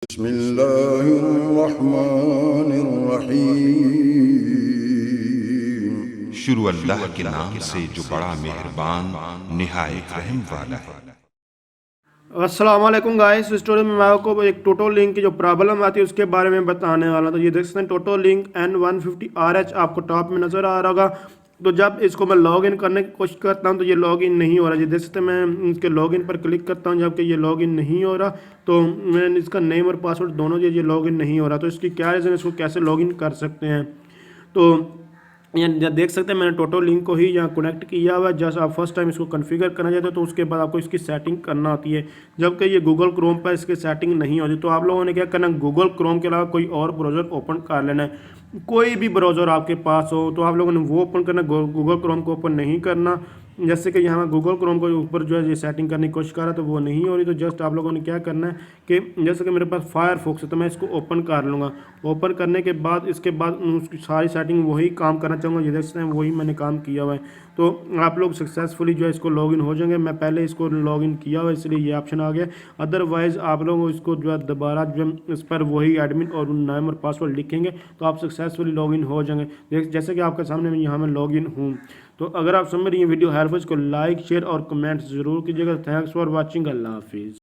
बिस्मिल्लाहिर्रहमानिर्रहीम। शुरू अल्लाह के नाम से जो बड़ा मेहरबान निहायत रहम वाला है। अस्सलाम वालेकुम गाइस। इस स्टोरी में मैं आपको एक टोटो लिंक की जो प्रॉब्लम आती है उसके बारे में बताने वाला। तो ये देख सकते हैं टोटो लिंक N150RH आपको टॉप में नज़र आ रहा होगा। तो जब इसको मैं लॉगिन करने की कोशिश करता हूं तो ये लॉगिन नहीं हो रहा। ये देख सकते हैं मैं इसके लॉगिन पर क्लिक करता हूं जबकि ये लॉगिन नहीं हो रहा। तो मैं इसका नेम और पासवर्ड दोनों ये लॉगिन नहीं हो रहा। तो इसकी क्या रीज़न, इसको कैसे लॉगिन कर सकते हैं। तो यहाँ देख सकते हैं मैंने टोटो लिंक को ही यहाँ कनेक्ट किया हुआ है। जस्ट आप फर्स्ट टाइम इसको कॉन्फ़िगर करना चाहते हो तो उसके बाद आपको इसकी सेटिंग करना होती है, जबकि ये गूगल क्रोम पर इसकी सेटिंग नहीं होती। तो आप लोगों ने क्या करना, गूगल क्रोम के अलावा कोई और ब्राउज़र ओपन कर लेना है। कोई भी ब्राउज़र आपके पास हो तो आप लोगों ने वो ओपन करना, गूगल क्रोम को ओपन नहीं करना। जैसे कि यहाँ गूगल क्रोम को ऊपर जो है ये सेटिंग करने की कोशिश कर रहा तो वो नहीं हो रही। तो जस्ट आप लोगों ने क्या करना है कि जैसे कि मेरे पास फायरफॉक्स है तो मैं इसको ओपन कर लूँगा। ओपन करने के बाद इसके बाद उसकी सारी सेटिंग वही काम करना चाहूँगा। ये देख सकते हैं वही मैंने काम किया हुआ है। तो आप लोग सक्सेसफुली जो है इसको लॉगिन हो जाएंगे। मैं पहले इसको लॉगिन किया हुआ है इसलिए ये ऑप्शन आ गया। अदरवाइज़ आप लोग इसको जो है दोबारा जो है इस पर वही एडमिन और नाम और पासवर्ड लिखेंगे तो आप सक्सेसफुली लॉगिन हो जाएंगे। जैसे कि आपके सामने मैं यहाँ में लॉगिन हूँ। तो अगर आप समझ रही हैं वीडियो हेल्पफुल, इसको लाइक शेयर और कमेंट ज़रूर कीजिएगा। Thanks for watching. अल्लाह हाफिज़।